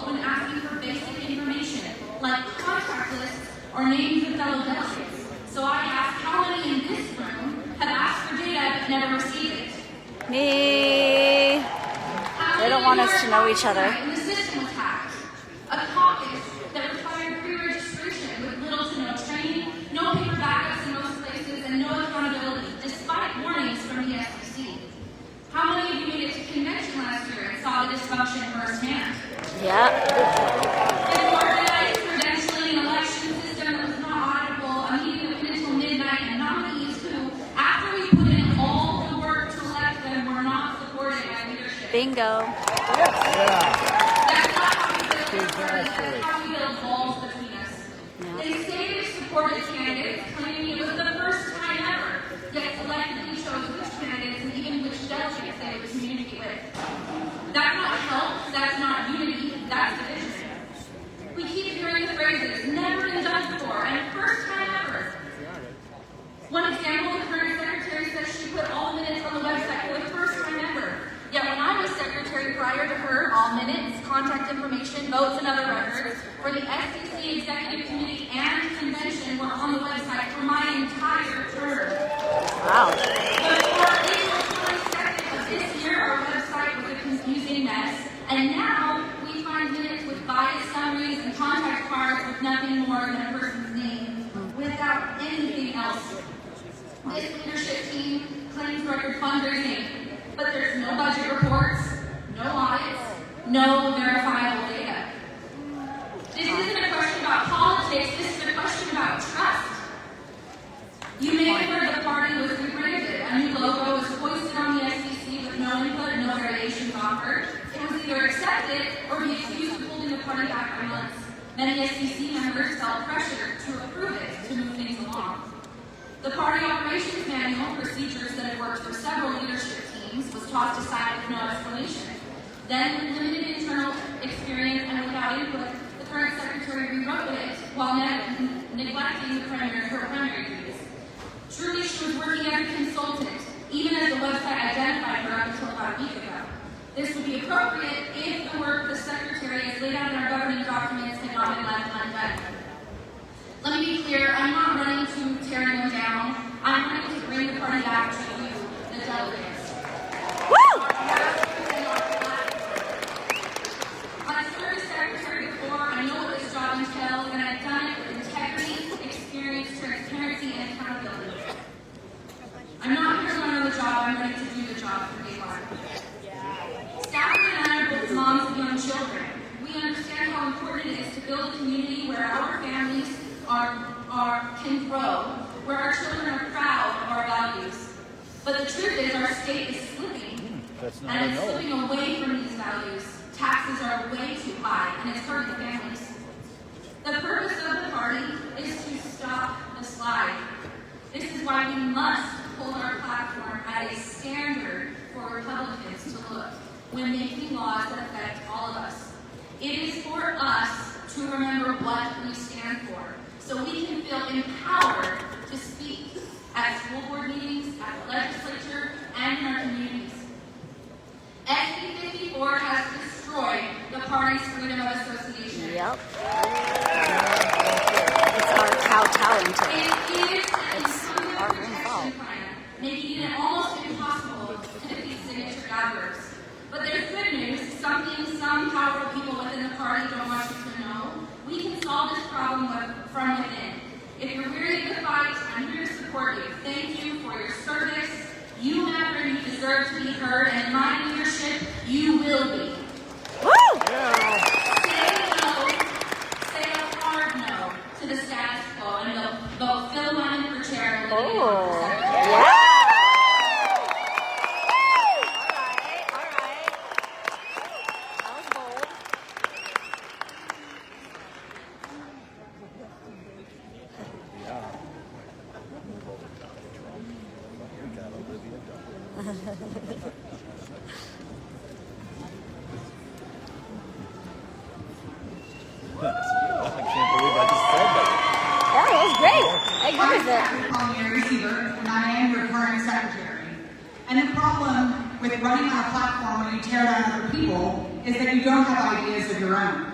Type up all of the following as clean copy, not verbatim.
calls when asking for basic information, like contact lists or names of fellow delegates. So I asked how many in this room have asked for data but never received it. Me. They don't want us to know each other. And the system was hacked. A caucus that required pre-registration with little to no training, no paper backups in most places, and no accountability, despite warnings from the SEC. How many of you made it to convention last year and saw the dysfunction firsthand? Yeah. An organized credentialing and election system that was not auditable, a meeting that went until midnight, and nominees who, after we put in all the work to elect them, were not supported by leadership. Bingo. That's not how we build that's how we build walls between us. Yeah. They say they supported candidates, claiming it was the first time ever, yet selectively chose which candidates and even which delegates they would communicate with. That's not help, that's not unity, that's division. We keep hearing the phrases, never been done before, and first time ever. One example, the current secretary says she put all minutes on the website for the first time ever. Yet when I was secretary prior to her, all minutes, contact information, votes, and other records for the SEC Executive Committee and Convention were on the website for my entire term. Wow. But for April 22nd of this year, our website was a confusing mess, and now we find minutes with biased summaries and contact cards with nothing more than a person's name, without anything else. This leadership team claims record fundraising, but there's no budget reports, no audits, no verifiable data. This isn't a question about politics, this is a question about trust. You may have heard the party was rebranded. A new logo was hoisted on the SEC with no input, no variations offered. It was either accepted or be accused of holding the party back by months. Many SEC members felt pressure to approve it to move things along. The party operations manual, procedures that had worked for several leadership teams, was tossed aside with no explanation. Then, with limited internal experience and without input, the current secretary rewrote it while neglecting her primary duties. Truly, she was working as a consultant, even as the website identified her up until about a week ago. This would be appropriate if the work the secretary has laid out in our governing documents had not been left undone. Let me be clear, I'm not running to tear anyone down. I'm running to bring the party back to you, the delegates. Woo! I served as secretary before, I know what this job entails, and I've done it with integrity, experience, transparency, and accountability. I'm not here to learn the job, I'm ready to do the job from day one. Stafford and I are both moms of young children. We understand how important it is to build a community where our families can grow, where our children are proud of our values. But the truth is our state is slipping, and it's slipping away from these values. Taxes are way too high, and it's hurting families. The purpose of the party is to stop the slide. This is why we must hold our platform at a standard for Republicans to look when making laws that affect all of us. It is for us to remember what we stand for, so we can feel empowered to speak at school board meetings, at the legislature, and in our communities. SB 54 has destroyed the party's freedom of association. Yep. It's our kowtowing to it. It is It's our own fault. plan, making it almost impossible to defeat signature gatherers. But there's good news, something some powerful people within the party don't want you to know. We can solve this problem from within. If you're weary of the fight, I'm here to support you. Thank you for your service. You matter and you deserve to be heard, and in my leadership, you will be. Woo! Say no, say a hard no to the status quo, and vote Phil Lemon for chair. Oh, Yeah. yeah! I can't believe I just said that. Yeah, it was great. I agree with it. I'm calling you a receiver, and I am your current secretary. And the problem with running on a platform when you tear down other people is that you don't have ideas of your own.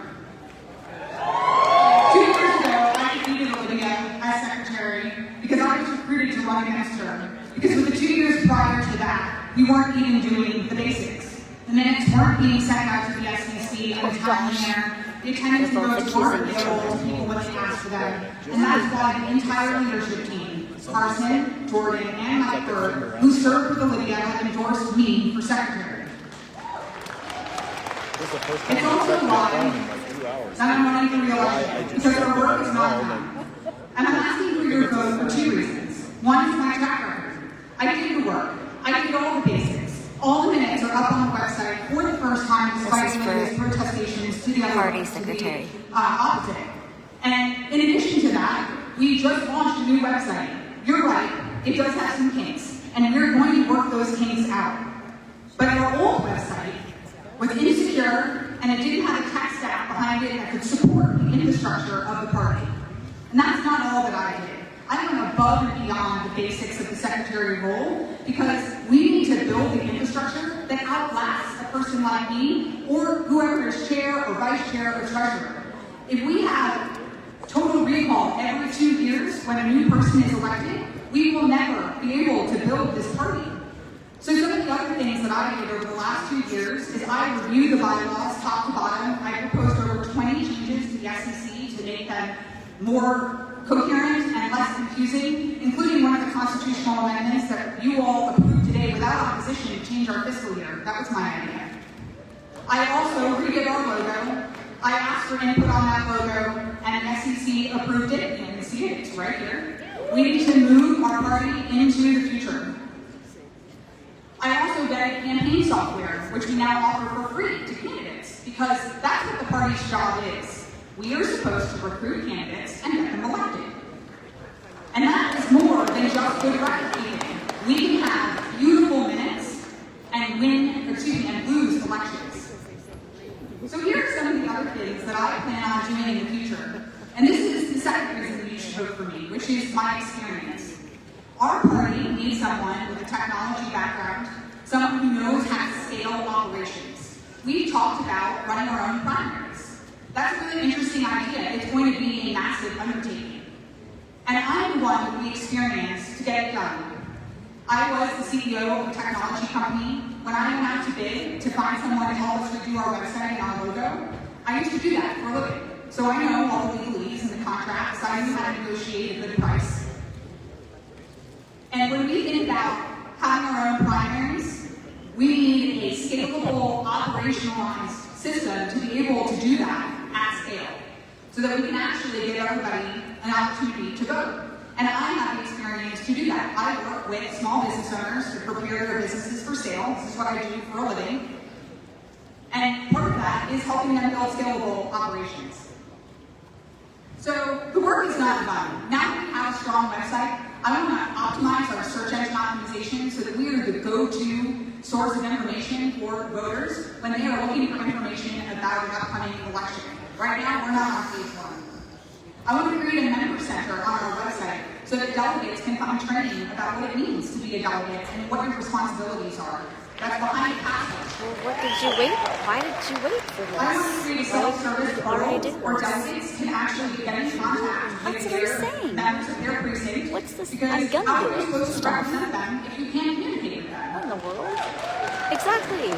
we weren't even doing the basics. The minutes weren't being sent out to the SEC in a timely manner. The attendance They're both votes weren't accusing each other. available to people when they asked for them. And that's why the entire leadership team, Carson, Jordan, and Mike Bird, who served with Olivia, have endorsed me for secretary. This is the first time It's I've also checked my why phone in like 2 hours. I don't want anything real because our work is not know, done. And I'm asking for your vote for two reasons. One is my track record. I did the work. I did all the basics. All the minutes are up on the website for the first time despite This is various for protestations to the other party to the, secretary. opposite. And in addition to that, we just launched a new website. You're right, it does have some kinks, and we're going to work those kinks out. But our old website was insecure, and it didn't have a tech stack behind it that could support the infrastructure of the party. And that's not all that I did. I went above and beyond the basics of the secretary role because we need to build the infrastructure that outlasts a person like me or whoever is chair or vice chair or treasurer. If we have total recall every 2 years when a new person is elected, we will never be able to build this party. So some of the other things that I did over the last 2 years is I reviewed the bylaws top to bottom. I proposed over 20 changes to the SEC to make them more coherent and less confusing, including one of the constitutional amendments that you all approved today without opposition to change our fiscal year. That was my idea. I also redid our logo. I asked for input on that logo, and the SEC approved it. You can see it, it's right here. We need to move our party into the future. I also vetted campaign software, which we now offer for free to candidates, because that's what the party's job is. We are supposed to recruit candidates and get them elected. And that is more than just good record keeping. We can have beautiful minutes and lose elections. So here are some of the other things that I plan on doing in the future. And this is the second reason that you should vote for me, which is my experience. Our party needs someone with a technology background, someone who knows how to scale operations. We've talked about running our own primaries. That's a really interesting idea. It's going to be a massive undertaking. And I'm the one with the experience to get it done. I was the CEO of a technology company. When I went out to bid to find someone to help us redo our website and our logo, I used to do that for a living. So I know all the legalese and the contracts. I knew how to negotiate a good price. And when we think about having our own primaries, we need a scalable, operationalized system to be able to do that at scale, so that we can actually give everybody an opportunity to vote. And I have the experience to do that. I work with small business owners to prepare their businesses for sale. This is what I do for a living. And part of that is helping them build scalable operations. So the work is not done. Now that we have a strong website, I want to optimize our search engine optimization so that we are the go-to source of information for voters when they are looking for information about an upcoming election. Right now, we're not on page 1. I want to create a member center on our website so that delegates can find training about what it means to be a delegate and what your responsibilities are. That's behind the password. Well, what did you wait? Why did you wait for I want to this? create a self-service You already portal did where this. delegates can actually get in contact That's with what I'm their saying. members of their precinct. What's this? Because I'm gonna how do are you it. supposed to Stuff. represent them if you can't communicate with them? What in the world? Exactly.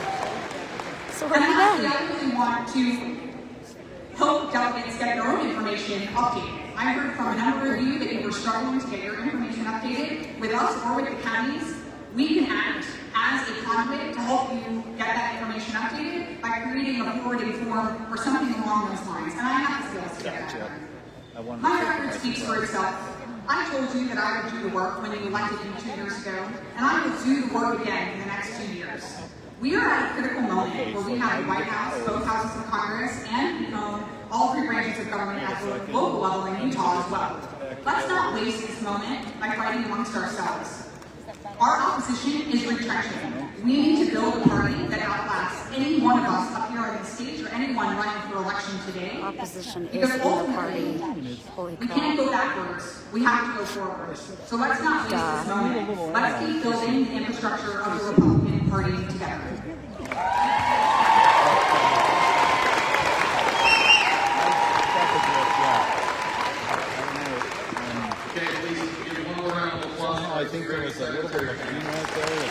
So where And have lastly, you I really want to help delegates get their own information updated. I heard from a number of you that you were struggling to get your information updated. With us or with the counties, we can act as a conduit to help you get that information updated by creating a forwarding form or something along those lines. And I have the skills to get that done. I wanted My to record speaks for itself. I told you that I would do the work when you elected me 2 years ago, and I will do the work again in the next 2 years. We are at a critical moment where we have the White House, both houses of Congress, and we own all 3 branches of government at the local level in Utah as well. Let's not waste this moment by fighting amongst ourselves. Our opposition is retrenching. We need to build a party that outlasts any one of us up here on the stage or anyone running for election today. opposition is Because in the ultimately, party? Holy we can't crap. go backwards. We have to go forward. So let's not waste this moment. Let's keep building the infrastructure of the Republican Party together. Okay, please give one more round of applause. I think there was a little bit of a keynote there.